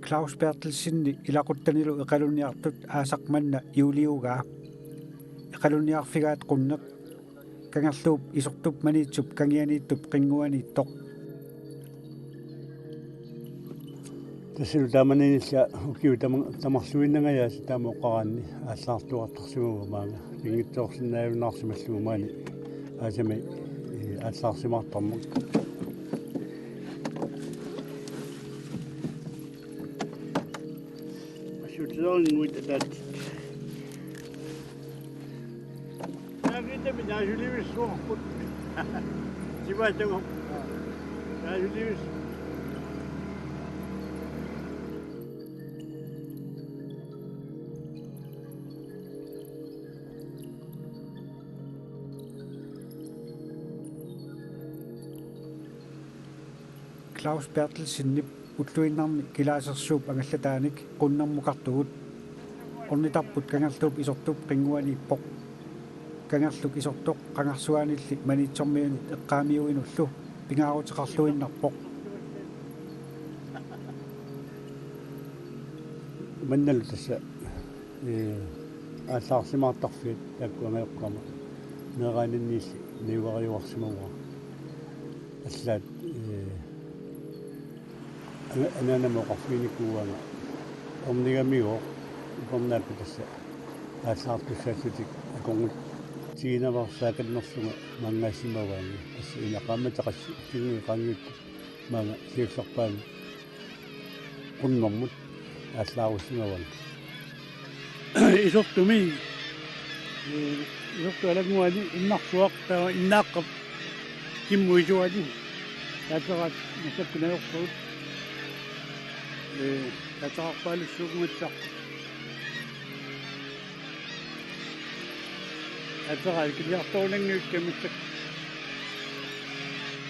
Claus Bertelsinni ilaqutanilu iqalunniartut aasaqmanna iuliugaa iqalunniarfigaat qunneq kangerluup isortup maniitsup kangianiittup qinguaniittoq тассилу тааманинилла укиу тамарлуиннагаяас таамоққараанни ааллаартуартарсимуга маага пингитсоорсинаавинаарсималлугу маани аасами ааллаарсимаартармак ашутлоорнингуит атаат наагита минаажуливиссуарпут сиваатагоо наажуливис Claus Bertelsinni utluinnarni kilaasersuup angallataanik qunnarmuqartugut ornitarput kangerluup isortup qinguaniippoq kangerluk isortoq qangarsuanilli maniitsormiunut eqqaamiuinullu pingaaruteqarluinnarpoq манналу тасса ааллаарсимаартарфиат таакку амаёққама нераанинниилли нивариуарсимауа аллаат ананамоқарфиникууага орнигамигоо упорнааппу тасса ааллаартуссаатсутик аконгут тигинаварсааканнэрсуга мангаасимаваани тасса илақааматеқасси тигуи қангиутта маага сиулларпаами qunnermut ааллаарусимаван исортуми исорту алагуали иннарсуақ таа иннааққап киммуисуали таатарат насаккунаёрсуут татаарпаалуссуугматсақ атараа килиарторулангиут камиссак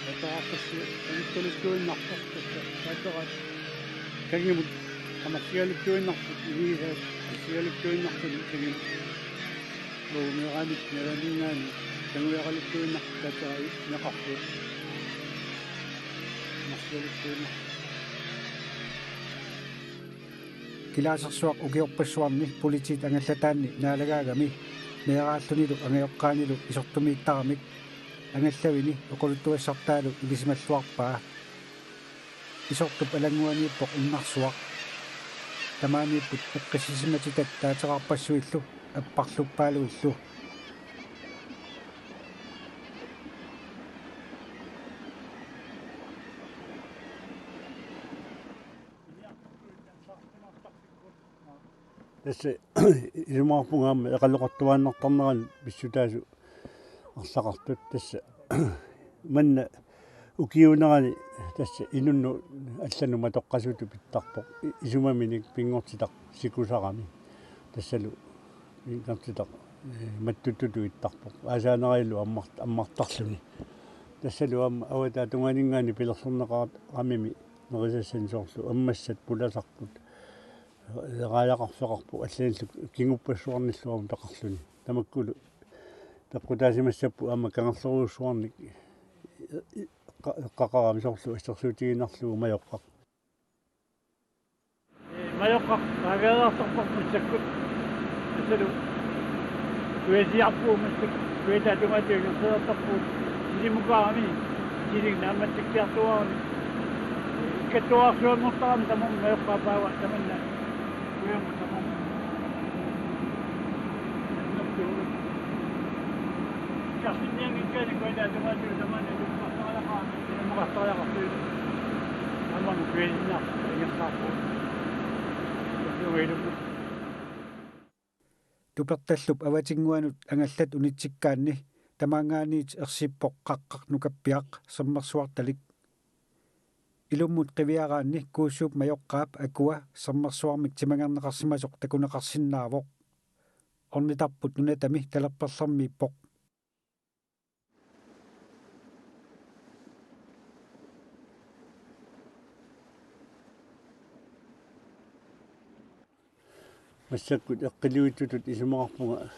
татаарпасси анистолуттуиннарсақ татарат кагимут амассиалуттуиннарсут илиисаат ассиалуттуиннарсут кагим лоумераамит неранингаани тангуяқалуттуиннарсут татараа неқарсуут амассиалуттуиннарсут kilaasersuaq ukiorpassuarni politit angallataanni naalagaagami meeraallunilu angajoqqaanilu isortumiittaramik angallavini uquluttuassartaalu ilisimalluarpaa isortup alanguaniippoq innarsuaq tamaaniipput eqqisisimatitat taateqarpassuillu apparluppaaluillu тасса илумаарпунгаама эқаллоқартуааннартарнеран писсутаасу арлақартут тасса манна укиунерани тасса инунну алланума тоққасуту питтарпоқ исумаминик пингортитақ сикусарами тассалу пингортитақ маттуттуту иттарпоқ аасаанерилу аммартарлуни тассалу аама аватаа тунганингаани пилерсорнеқарат рамими нерисассансоорлу аммассат пуласарпут рааяқарфеқарпу аллаанлук кингуппассуарниллуарум тақарлуни тамаккулу таққутаасимассаппу аама кангерлеруussуарник эққақарами соорлу ассерсуутигинарлугу маёққақ маёққақ агаалаартарпарпу саккут асалу туэсиарпуумассак туэтаатуматиугерсеэртарпу силимукаарами силигнаамматтиккиартуарни каттуарсуангортарами тамам маёққапаава таманна tupertallup avatinguanut angallat unitsikkaanni tamaangaaniit ersippoq qaqqarnukappiaq sammersuartalik ilummut qiviaraanni kuussuup majoqqaap akua sammersuarmik timangarneqarsimasoq takuneqarsinnaavoq ornitarput nunatami talerperlarmiippoq массаккут эққилуиттутут исумақарпунга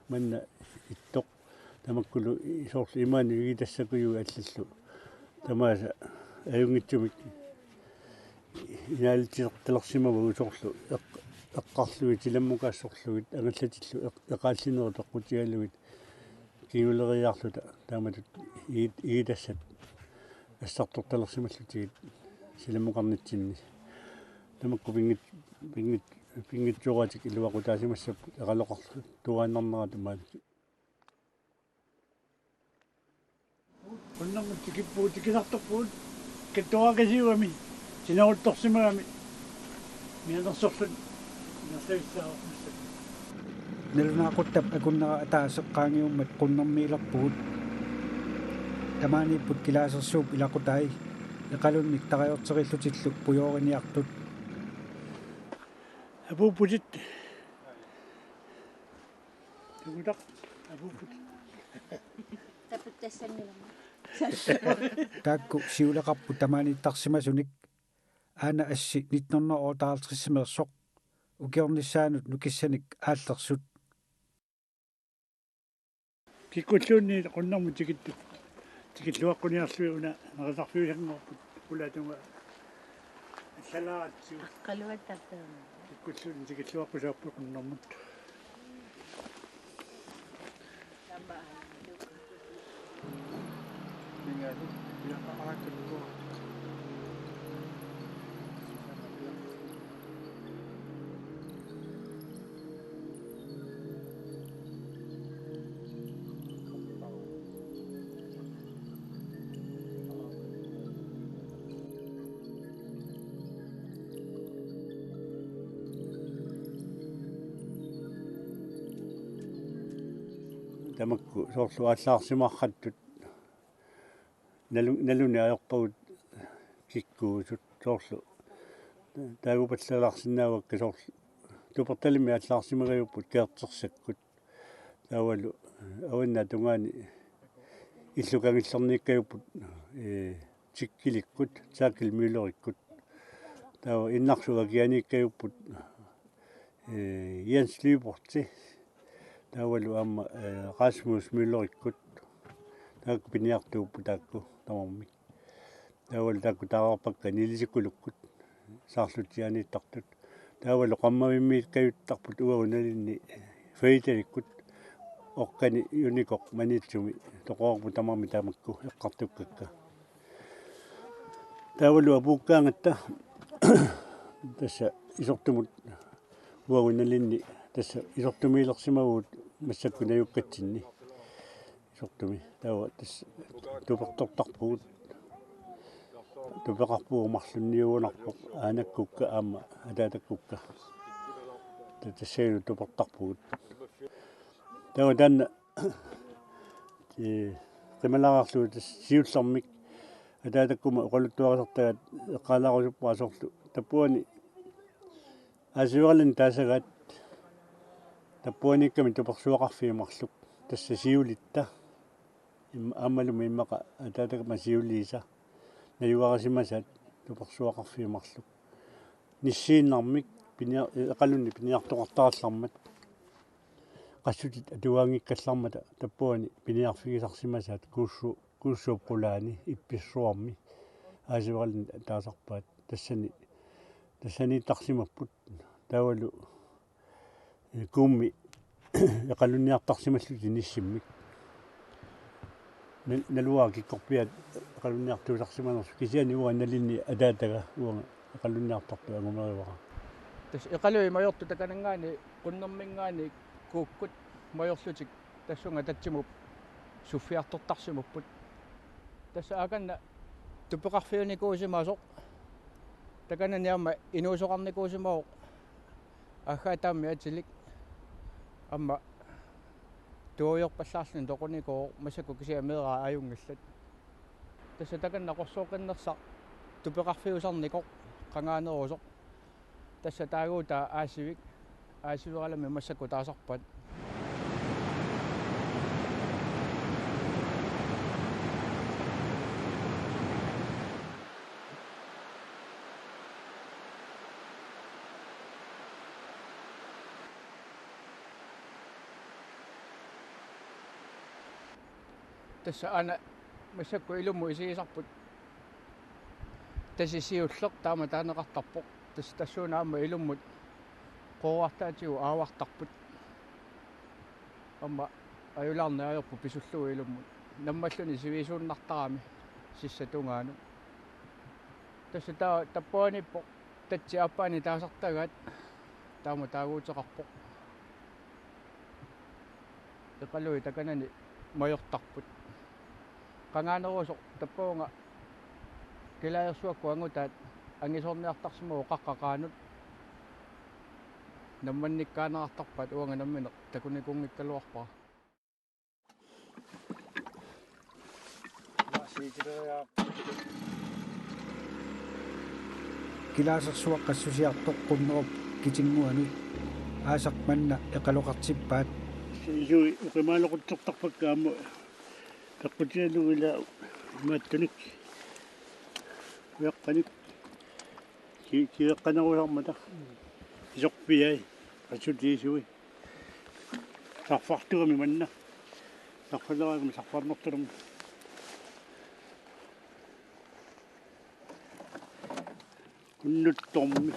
манна иттоқ тамаккулу исоорлу имаани вигитассакуйуга аллаллу тамааса аюнгитсумик инаалитилерталерсимаву усорлу эққарлугит иламмукаассорлугит ангаллатиллу эқааллинеру пеққутигалугит киулериаарлута тааматут иитассат ассарторталерсималлутигит силаммуқарнитсинни тамакку пингитсуаратик илуақутаасимассап эқалоқарлу туааннарнерат маат оннамут тикиппуу тикисарторпуут каттуакасиуами синарутторсимагами мианерсорлут нерлависсаақармассак нилунаақуттап акуннера атаасеққаангиуммат qunnermiilerpugut тамааниппут килаасерсууп илақутаи эқалунник тариортериллутиллук пуйоориниартут апууппутит тугутақ апууппут тапуттассангилама таакку сиулеқарпу тамааниттарсимасуник аана асси 1958 укиорниссаанут нукиссаник ааллерсут киккуллуунни qunnermu tikittuk tikilluaqquniarlui una nerисарфиусангорпут улаатунга салаатсуу аққалуаттартаама киккуллуунни tikilluaqqusааппу qunnermut тамакку соорлу ааллаарсимаарраттут налуни аёрпагут киккуусут соорлу таагупаллалаарсинаавакка соорлу туперталими ааллаарсимагаюппут кеэртерсаккут таавалу аванна тунгаани иллукангиллернииккаюппут тиккиликкут таакил мюлериккут таава иннарсуга кианииккаюппут Jens Lyborti таавалу аама Rasmus Müllerikкут таак пиниартууппу таакку тамарми таавалу таакку таарпакка нилисиккулуккут саарлутианииттартут таавалу qamмавиммиит каюттарпут уауналинни фейталиккут оққани юникоқ манитсуми тоқоорпу тамарми таамакку эққартуккакка таавалу апууккаангатта тасса исортумут уауналинни тасса исортумиилерсимагуут массаккунаюккатсинни исортуми таава тасса тупертортарпугут тупеқарпуумарлунниуунарпоқ аанаккукка аама атаатаккукка тассаину тупертарпугут таава таанна qimalaarlu siullermik атаатаккума оқалуттуарисартагат эққалаарусуппаасорлу таппуани асиуарлин таасагаат таппуаникками туперсуақарфиимарлук тасса сиулитта аммалуми иммақа атаатакама сиулииса наюгарасимасаат туперсуақарфиимарлук ниссииннармик пиниа эқалунни пиниартоқартараллармат qassutит атуаангиккаллармата таппуани пиниарфигисарсимасаат куссууппулаани ипписсуарми аасиуарлин таасарпаат тассани тарсимаппут таавалу кумми эқалунниартарсималлути ниссиммик налуаа киккорпиат эқалунниартуусарсиманерсу кисиани уа налинни атаатага уа эқалунниартарпу агумеривара тас эқалуи маёрту таканангаани qunnermingaani kuukkut mayorlutik тассунга татсимуп суффиартортарсимуппут тасса аканна тупеқарфиуникуусимаасоқ такананиарма инуусоқарникуусимаоқ ахаатаамми атилик амма туойорпаллаарлун тоқуникоо масаку кисиамеераа аюнгаллат тасса таканна қорсооқиннерсаа тупеқарфиусарникоқ қангаанерусоқ тасса таагуута аасивик аасивералами массаку таасарпат тасса ана массакку илумму исигисарпут tasisiulleq taama taaneqartarpoq tassuunaama ilummut qoorartaatigu aavartarput amma ajulaarniajorpu pisullugu ilummut nammalluni sivisuunnartarami sissatungaanu tassa tappuanippo tatsi appaani taasartagaat taama taaguuteqarpoq eqalui takanani majortarput qangaaneruusoq tappuunga kilaayersuakku angutaat angisorniartarsimugu qaqqaqaanut nammannikkaanerartarpat uanga nammine takunikungikkaluarpaa Kilaasersuaqqassusiartoq qunnerup kitinguanut aasaqmanna eqaloqartippaat Isui uqimaaloqutsortarpakkaammu taqqutialuila maattunik uyaqqanik kiweqqanerusarmata isorpiai assutiisui sarfartugami manna sarfaleraagami sarfarnertulum kunnuttormi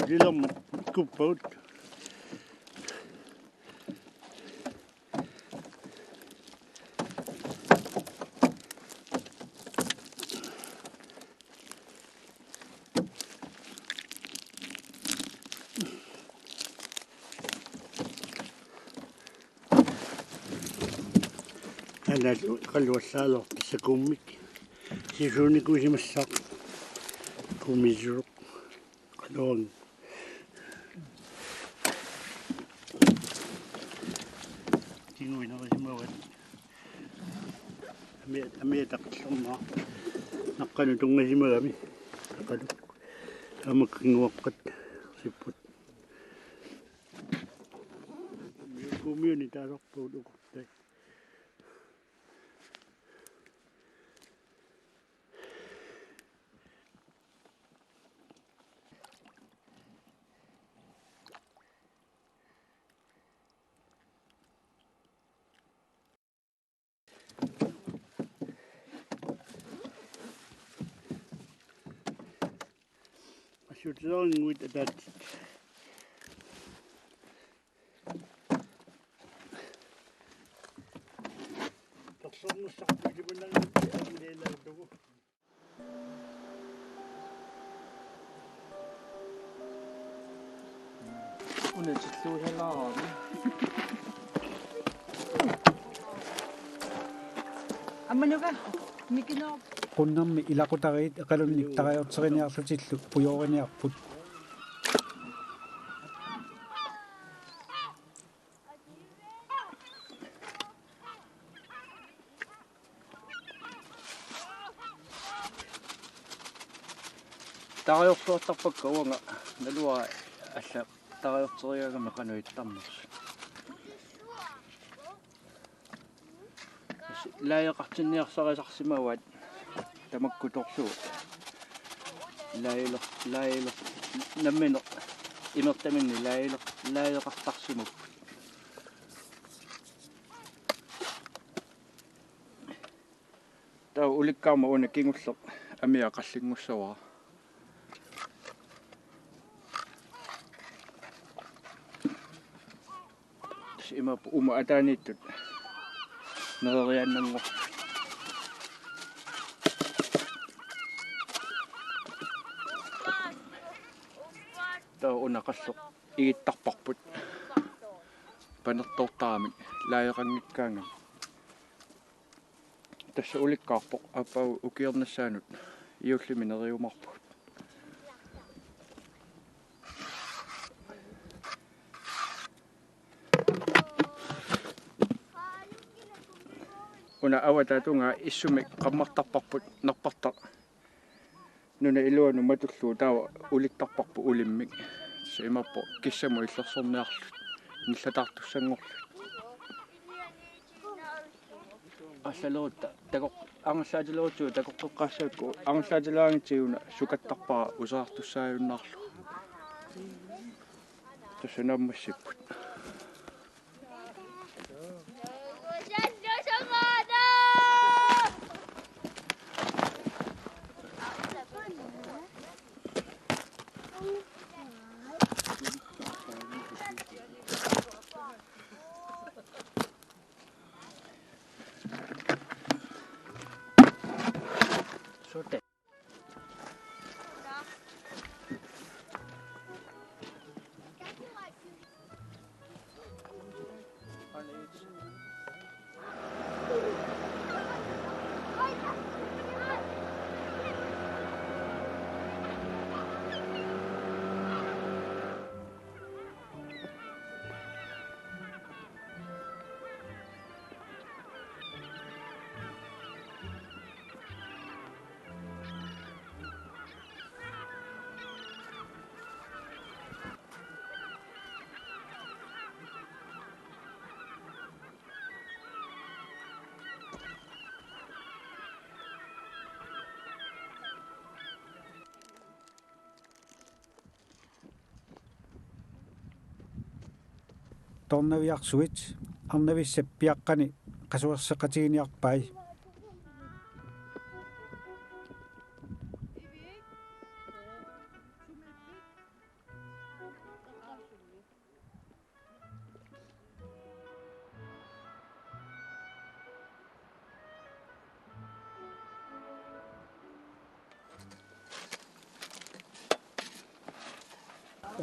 ulilermat ikkuppagут Ana qalluallaaloq tissakuummik sisuunikuusimassaaq kuumisuuq qaluang tinguinerisimauat amiataqillermaa naqqanu tungasimagami aqalu amakkinguaqqat sipput kuumiuni taasorpuut uqurtai Assuuteranguit ataatit torsornussarpuilimunarnatti amileilautugu unatsilluusalaarami ammanuga mikinoo qunnermi ilaqutariit eqalunnik taqajorteriniarlutillu pujooriniarput taqajortuartarpakka uanga nalua alla taqajorteriagami qanuittarners laajeqartinniarsarisarsimauat tamakkutorsuuq laajiler nammine imertaminni laajeqartarsimuk tau ulikkaarma una kingulleq amiaqallingussavaa ima uma ataaniittut nereriannanngor tau unaqalleq igittarparput panertortaamik laajeqanngikkaangam tassa ulikkaarpoq appau ukiernassaanut iullimi neriumarput una awataatunga issumi qammartarparput nerpartaq nuna iluanu matulluu taava ulittarparpu ulimmik siimappo kissamu illersorniarlut nillatartussangorlut аллалуутта такоқ ангерлаатилуутсуу такоққеққассаакку ангерлаатилаангитсигуна сукаттарпара усаартуссааюннаарлу тассанаммассиппут торнавиарсуит арнависсап пиаққани qasuerseqatigiниарпай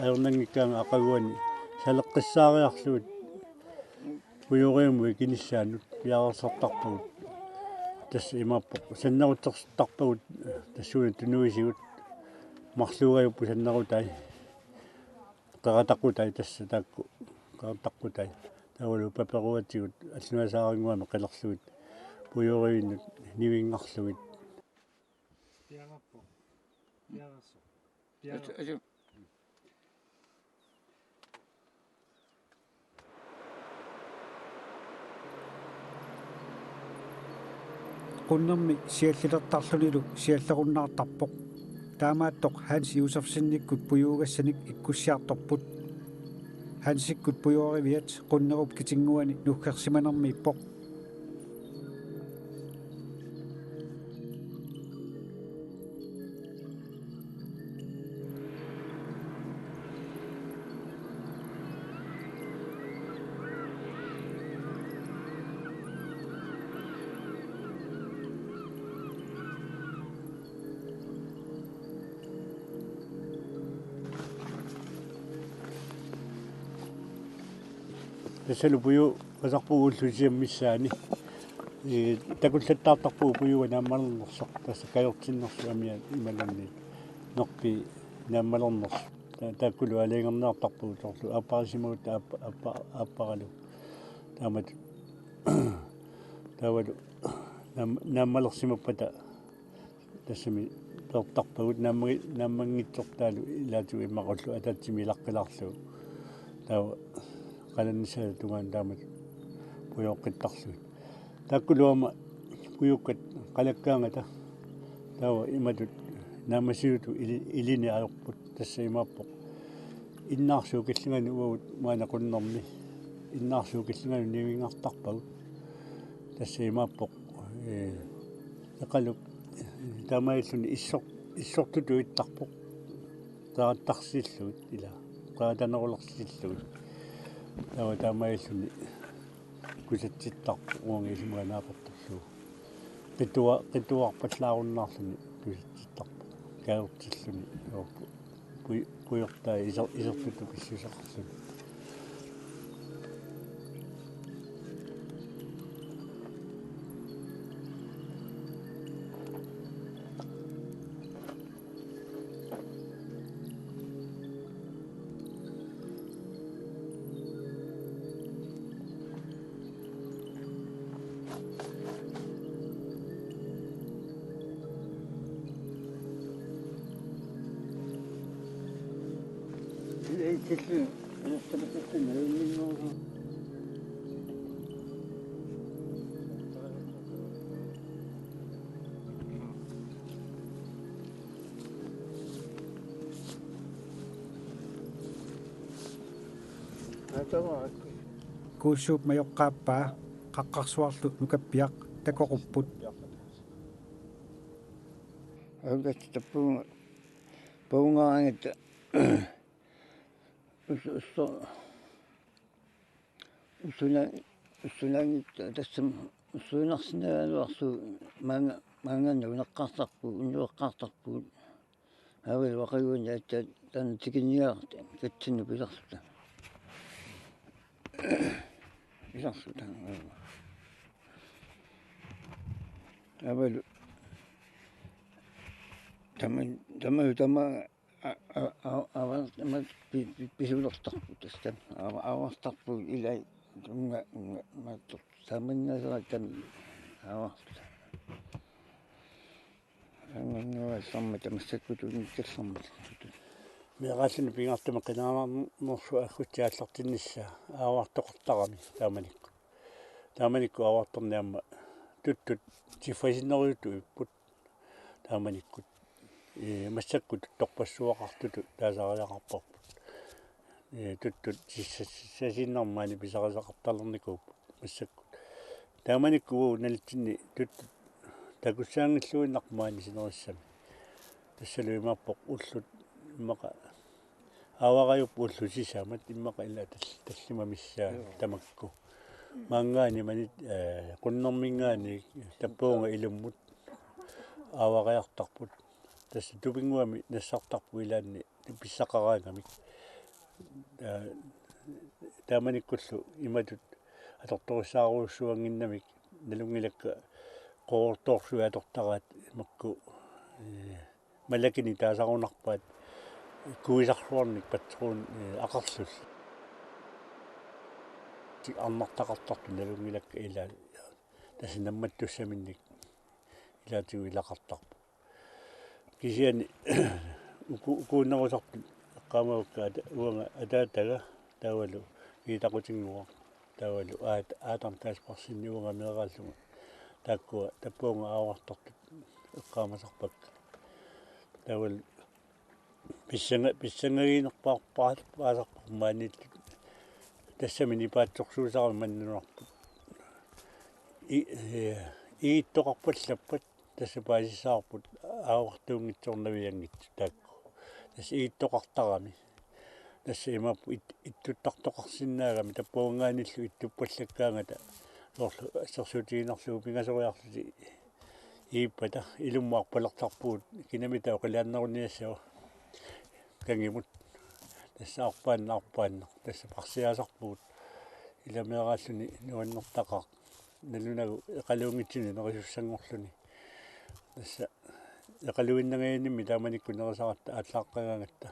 аернангиккаanga ақагуани салеққиссаариарлуит пуйориумуи киниссаанут пиарерсартарпагут тасса имааппоқ саннарутсертарпагут тассууна тунуисигут марлуугаюппу саннерутай қаратаққутай тасса таакку қаратаққутай тавалу паперуатигут аллуасаарангуами қилерлуит пуйорииннут нивингарлугит пиараппо пиарасо qunnermi siallilertarluniluk siallerunnaartarpoq taamaattoq Hans Josefsennikkut puyuugassanik ikkussiartorput Hansikkut puyuariviat qunnerup kitinguani nukkersimanermi ippoq тассалу пую асарпугууллусиаммиссаани такуллаттаартарпуу пуюга нааммалернерсоқ тасса каёртиннерсу амиа ималанни норпи нааммалернерс тааккулу алингернаартарпуу торлу ааппарисимагут ааппаралу таамат тавалу нааммалерсимаппата тассами тортарпагут нааммангитсортаалу илаату иммақуллу атаатсими илаққиларлу таа қаланнисаа тугаан таамат пуйоққиттарлуит тааккулуама пуйуккат қалаккаангата таава иматут наамасиуту илини аерпут тасса имааппоқ иннаарсуу киллингани уавут маана қуннерми иннаарсуу киллингани нивингартарпагут тасса имааппоқ эқалук таамаиллуни иссортуту иттарпоқ тааттарсиллуит ила qaatanerulерсиллуит тава таамаиллуни кусатситтарпу уангисиманаапартарлуу qituarpallаарunnaarluni кусатситтарпу каертиллуни оорпу пуйортаа исертуту писсусақарлуни kuussuup majoqqaappaa qaqqarsuarlu nukappiaq takoqupput Augat tappuunga puungaangita usunangit tassam usuinarsinaaluarsu maanganna uneqqaartarpu unnueqqaartarpu awil waqaguuni atta tan tikinniaart katsinnu pilarsuta awalu tama awan pisulertarpu tastam awartarpu ilai tunga mattu samannasarat tam awarta angannua samma tamassakkutu nikkallermat мегааллуни пингартума qinaanarnersu аггутсааллартиннisса аавартоқартарами тааманикку аварторниамма туттут тиффасиннериуту иппут тааманиккут массаккут торпассуақартуту таасариақарпарпут tuttut sasinnarmaani pisarasaqartalernikuu массакку тааманикку налитсинни туттут такуссаангиллуиннармаани синериссами тассалуимааппоқ уллут иммақа авараюп уллусисаамат иммақа ила таллимамиссаа тамакку мангаани манит qunnermingaani таппуунга илуммут авариартарпут тасса тупингуами нассартарпу илаанни писсақараангамик тааманиккуллу иматут аторторисааруussуангиннамик налунгилакка qoortorsuи атортараат макку малакини таасарунарпаат куисарлуарник патруун ақарлус ти арнартақартарту налунгилакка ила тасинамматтуссаминник илаатигу илақартарпу кисиани укууннерусарту эққамаукка уанга атаатага таавалу китақутингуа таавалу аатам тааспарсинни уанга меэрааллуга тааккуа таппуунга аавартартут эққамасарпакка таавал писсангагинерпаарпаат паасарпармаанит тассамини паатсорсуусарами маннунарпут ииттоқарпаллаппат тасса паасиссаарпут аавартуунгитсорнавиангитсу таакку тасса ииттоқартарами тасса имаппу иттуттартоқарсинаагами таппуунгааниллу иттуппаллаккаангата норлу ассерсуутигинерлугу пингасориарлути ииппата илуммаарпалертарпуут кинамита оқилааннеруниассава кангимут тасса арпаанна тасса парсиаасарпуут иламеэрааллуни нуаннертақаа налунагу эқалуунгитсини нерисуссангорлуни тасса эқалуиннагаянимми тааманикку нерисаратта ааллааққагаангатта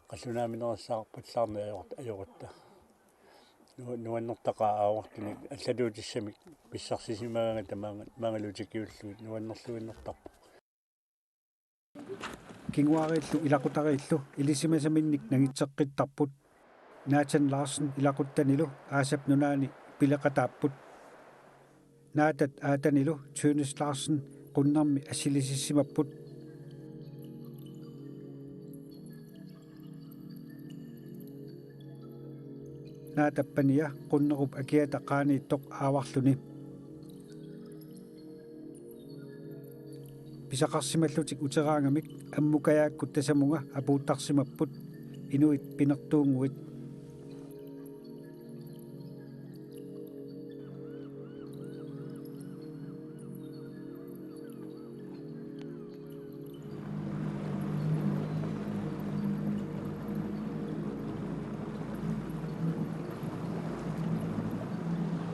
қаллунаами нерissаарпаллаарна ajorutta нуаннертақаа аавартуни аллалуутиссамик писсарсисимагаангата маангалуутикиуллуит нуаннерлуиннертарпу кингуариллу илақутариллу илисимасаминник нагитсеққиттарпут Nathan Larsen илақуттанилу аасап нунаани пилеқатааппут наатат аатанилу Tønes Larsen qunnermi асилисиссимаппут наатаппания qunnerup акиата qaaniittoq ааварлуни писақарсималлутик утераангамик аммукаяаккут тасамунга апууттарсимаппут инуит пинертуунгуит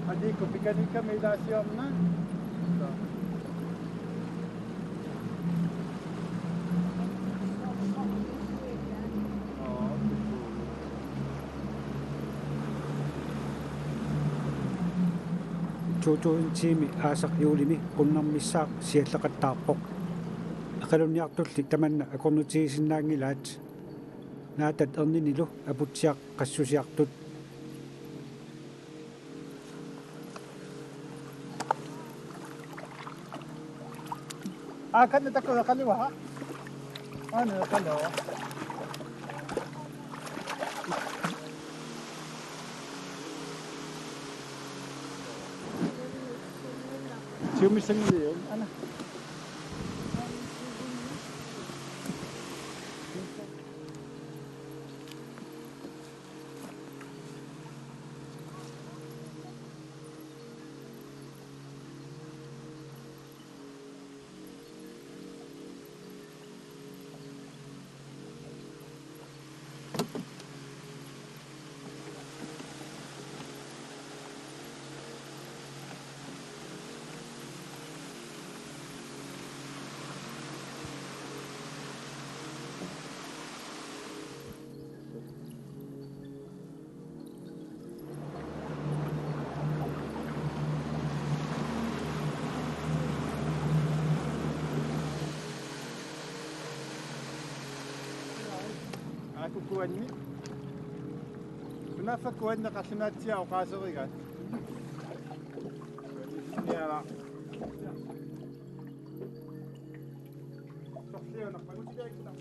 Adiko pika-pika may dasyam na. Jojoin tiimi aasak juulimi qunnermissaaq siallaqattaarpoq aqalunniartulli tamanna akornutiisinnaangilaat naatat erninilu aputsiaq qassusiartut Kan na tako kaliwa. Ano kaliwa? Sumisingil yun. Ano? Aku kuan ni. Kenapa kuan nak kasih nanti aku kasih kan? Ya lah. Sok dia nak pakai kita.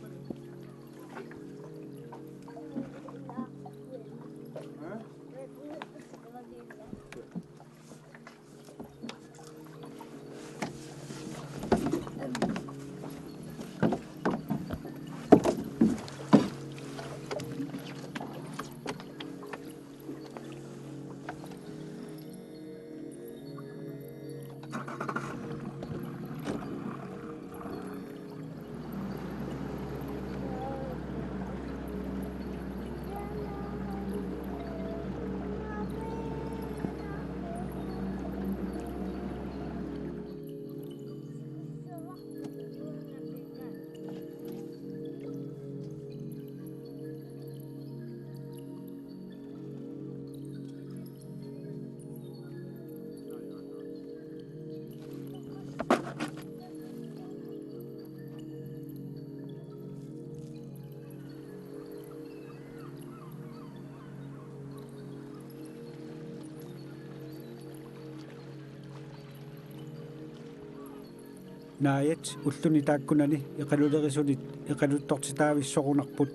naayat ulluni taakkunani iqalulerisунit iqaluttortitaavissорунарпут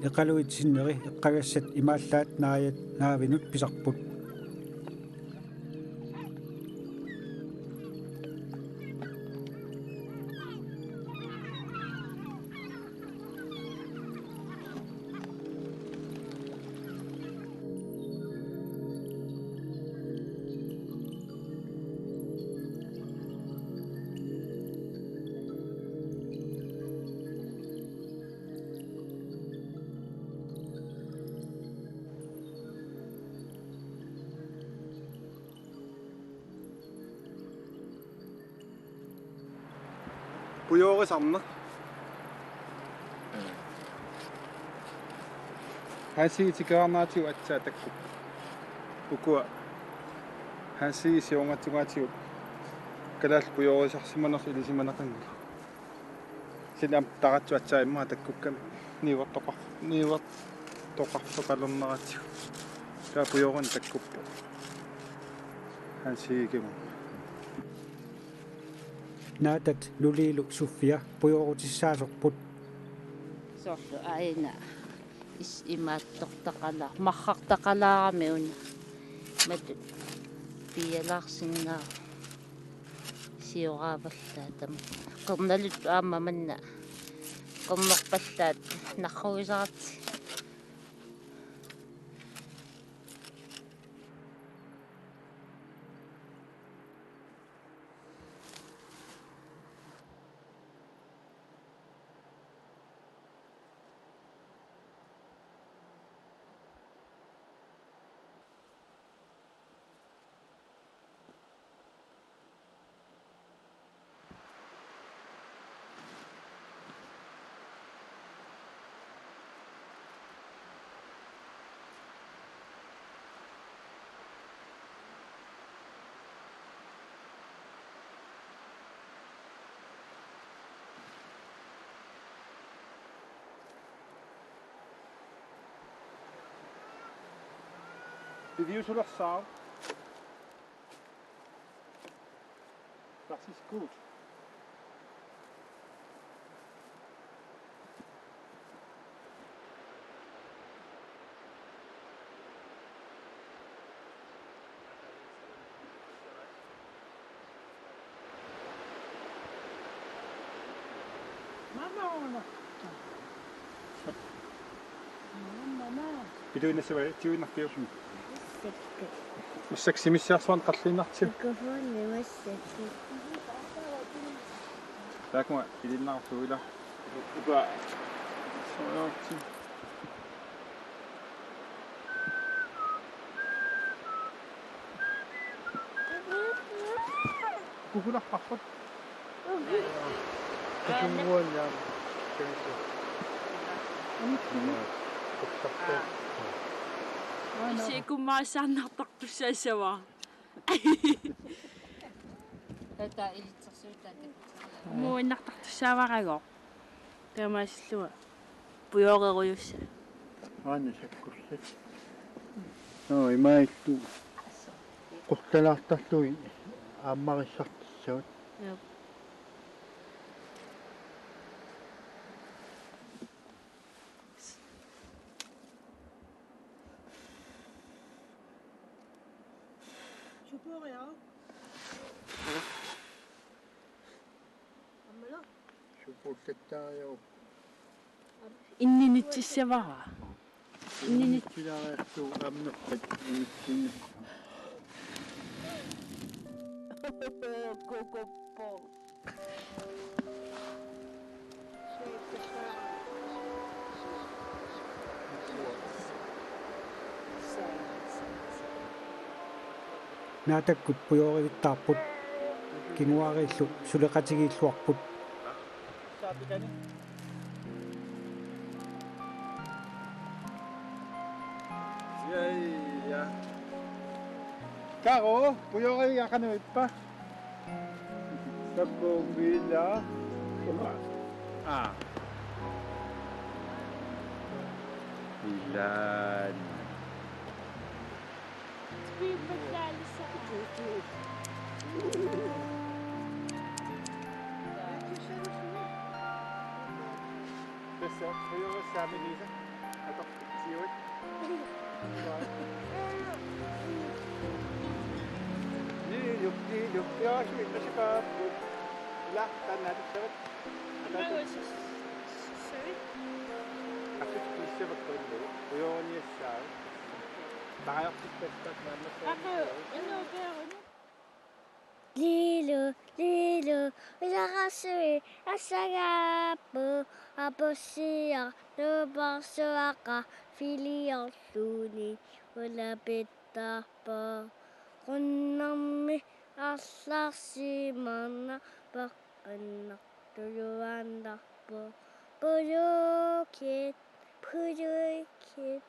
iqaluit sinneri eqqagassat imaallaat naayat naavinut pisarput 부여가 Hasi tigaarnaatigu atsaatakkut ukua hasi siungatsugaatiu kalaal puyorisarsimanersi ilisimanaqangi sinam taratsu atsaimmaa takkukkam niuertoqarsoqalerneraatiu taa puyoran takkuppu hasiikimu naatat nuliilu suffia puyorutissaasorput sorlu aina is imaattortaqala marrartaqalaarami una matut pialarsingaa sioraavalлаа там qernalut aamma manna qernerpallaat narruisarati Beviusulersaar. Das ist gut. Piduinassuari tiuinarpiusum. Massaksimissarsuan qalliinartiu. Mikrofoni massakki. Taakuma ilinnaarsuila. Upa soorti. Kukularparput. Kukuuallaam. Isikumaasaannartartussaasavaa. tata ilitsersuutaakat Muinnartartussaavarago. Tamaassua. Puyoreruyussa. Aana sakkullat. No imaittu. Qurtalaartarlui aammarissartissuut. Jep. Supultattaajau. Inninitsissavara. Tilareertu amnerpat initsinna. Kokoppo. naatakkut puyorivittaarput kinguarillu suleqatigiilluarput Saapikani. Ja. Karo, puyori yakanuippa. Sakubila. Ilan. 됐어. 소영을 싸면 이제. 아까 지원. 니 육지 하시고 있으실까? 야, 난 나도 세웠. Aku bisa bertemu Uyoni Sal. Banyak spesial nama Lilo, Lilo, Ujarasui, Asagapu, Abosia, Nubasuaka, Filial Suni, Ulabitapa, Konami, Aslasimana, Bakana, Tuyuanda, Puyukit, Puyukit,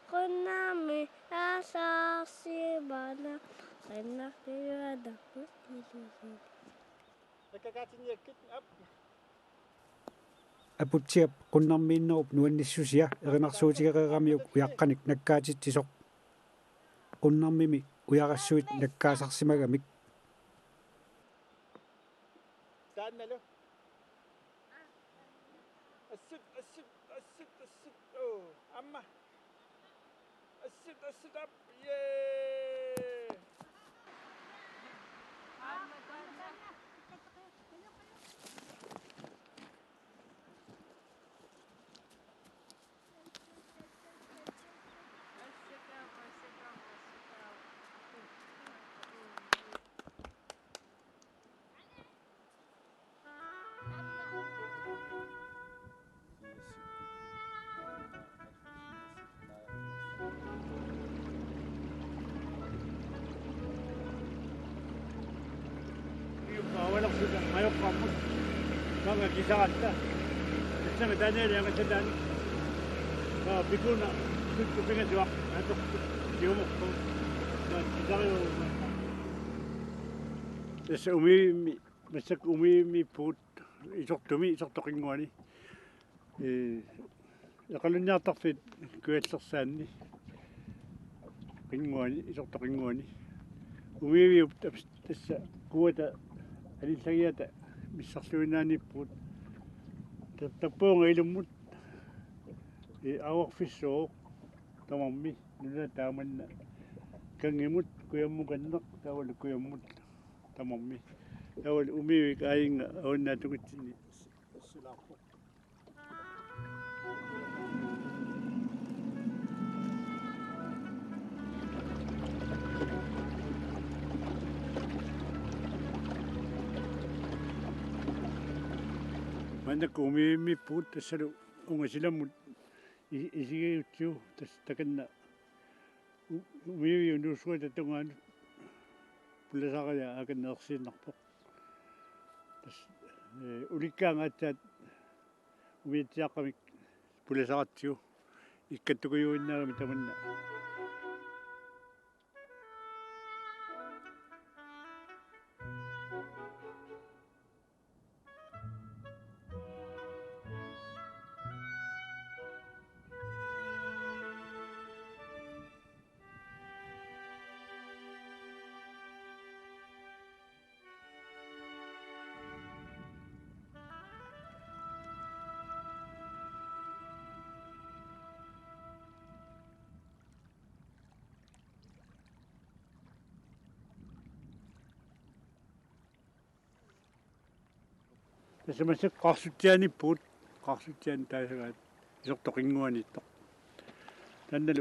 Konami, Aslasimana, Kena Tuyuanda, апутсиап qunnermiinnerup nuannissusia erinarsuutigereeramiuk uyaqqanik nakkaatittisoq qunnermimi uyarassuit nakkaasarsimagamik Sana lo. Asit. Oh, amma. Asit up. Yeah. Awalak sudah mayok kamu. Mga kisahata. Sa medanya yang sedang. Biguna kupingan diwak atok diumok ko. Kisahyo. Sa masak mi put isok tokingwani. Yakalun yatak fit kuwetlaksani. Kingwani isok tokingwani. Umi sa kuwata алисагиата миссарлуинааниппут таппуунга илуммут ауарфиссоо тамарми нуна тааманна кангимут куяммуканнеқ тавалу куяммут тамарми тавал умивик аинга ауннаатугитсини сулаарпо Anak umimi put tasalu ungasilamut isigiutju tas takanna umimi unusua tatungan pulasakaya akannersinnarpoq tas ulikkaangaatsaat umiitsiaqqamik pulasaqatsiu ikkattukuyuinnaagami tamanna Tässä mä se kaksuttiani puut, kaksuttiani taisivat isottokinguanitto. Tänne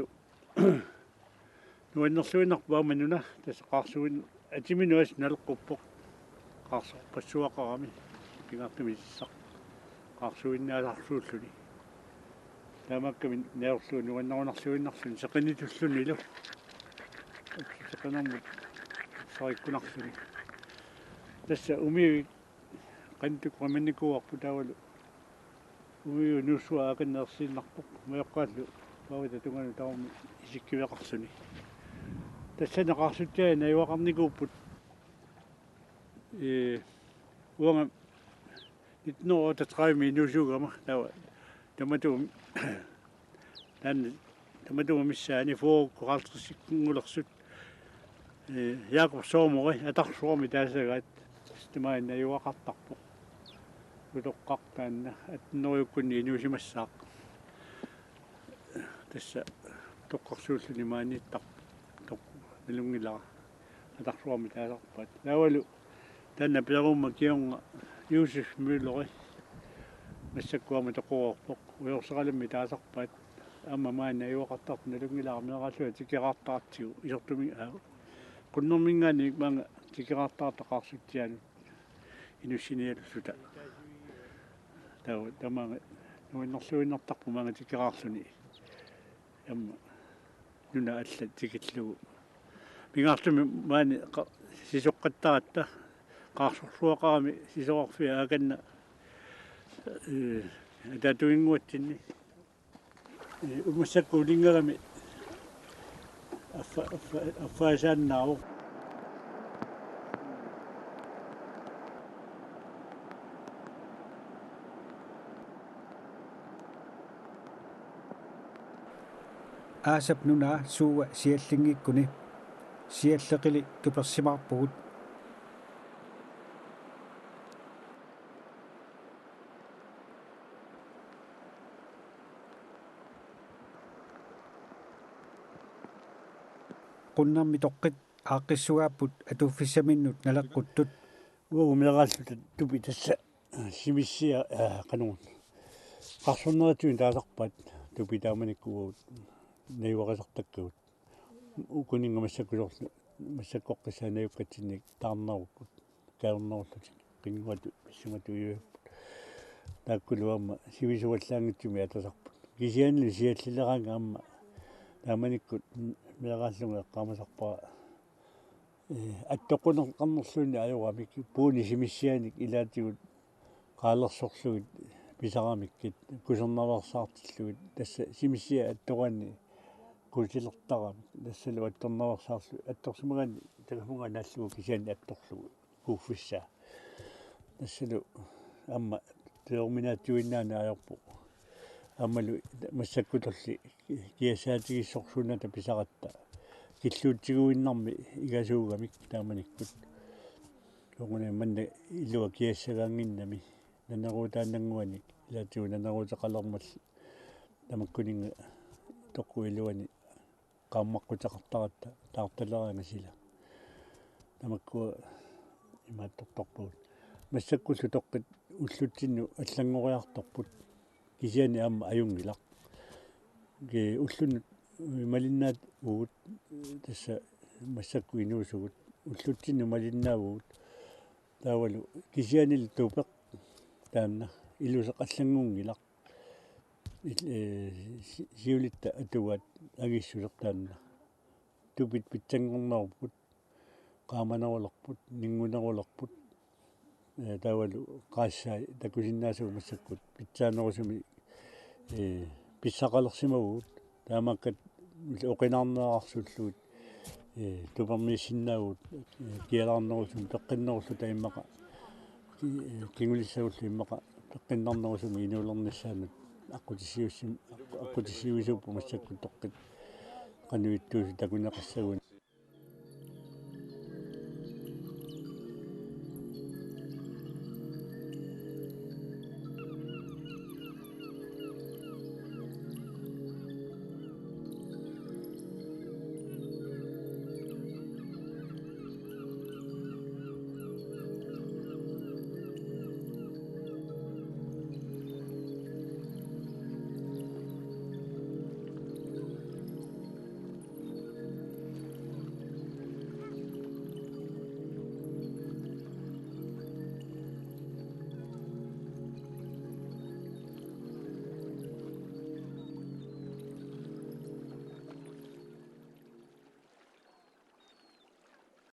nuennersuinnak vaamanuna tässä kaksuin atiminuas nalquppoq kaksorpassuaqarami pingartumissa kaksuinnaasarsuulluni. Tamakkamin neerluun nuennerunarsuinnarsun seqinitulluni ilu. Seqinarmut saikkunarluni. Tässä umi qantuk qamanikuarpu tavalu uiu nusua akannersinnarpoq muyaqqaallu paavita tunganu taumi isikkiveqarsuni tassana qarsuttiana iwaqarnikuupput uanga no ta trai mi nu juga mah tahu tamatu dan tamatu missani fo qaltsi ngulaksut Jakob Somo atak Suomi tässä istimaina ei waqartarpu utoqqartaanna atnoriukkunni inusimassaaq tässä toqqarsuulluni maaniittaq nalungila atak Suomi taasarpat lavalu tanna perumma kionga Yusuf Müller массаккуама тоқуорпоқ уйорсералимми таасарпаат амма маана юоқартарт налунгилаармеэралуа тикераартаартигу исертуми qunnermingaani maanga tikeraartaartaqarsuttianu inussinialussuta tamaanga nuinnerluinnertarpu maanga tikeraarluni amma nuna alla tikillugu mingaarlumi maani sisoqqattaratta qaarsorluaqarami sisoqarfia akanna atatuinguatsinni umassakkuulingerami affaasannaaru aasap nunaa suuwa siallingikkuni sialleqili tupersimaarpugut qunnermi toqqit aaqqissugaaput atuuffissaminnut naleqquttut uumeraallute tupi tassa simissia qanuun qarsorneratuin taasarpaat tupi taamanikkuut naiuaqasartakkuut ukuninngamassakkusorlu massakkoqqissaanayukkatsinnik taarnerukut kaernerullutik qinguatu pissumatuiupput taakkuluamma sivisuallaangitsumi atasarput kisianlu siallileraanga amma taamanikkut meeraallunga eqqaamasarpaa аттоқунеққарнерлуни аюрамик пууни симиссианик илаатигут қаалерсорлугит писарамиккит кусернаварсаартиллугит тасса симиссиа аттоқанни кусилертарами тассалу атторнаварсаарлу атторсумагани такафунга нааллугу кисиани атторлугу кууффиссаа тассалу амма теорминаатсуиннаана аёрпу аммалу массаккуторли киасаатигиссорсуната писаратта киллуутсигуиннарми игасуугамик тааманиккут конгуна манна илуа киассагаангиннами нанерутааннангуаник илаатигу нанерутеқалермал тамаккунинга тоққуилуани qaammaqqutaqartaраtta таарталераангасила тамаккуа имааттортарпуут массаккуллу тоққит уллутсинну аллангориарторпут кисиани аама аюнгилақ ге уллунут малиннаат уут тасса массакку инуусугут уллутсинну малиннаавуут таавалу кисианил тупеқ таанна илусеқаллангунгилақ сиулитта атугаат агиссулертаанна тупит питсангорнерпут qaamanarulerput ningunarulерput таавалу qaassai такусиннаасугу массаккут питсаанерусуми писсақалерсимагуут таамаккат оқинаарнеарсуллуут тупермиссиннаагут киалаарнерусуми пеққиннеруллу таиммақа кингулиссагуллу иммақа пеққиннарнерусуми инуулернассаанут аққутиссиуссим аққутиссиуисууппу массаккут тоққит qannuittuusi takunaqassaguni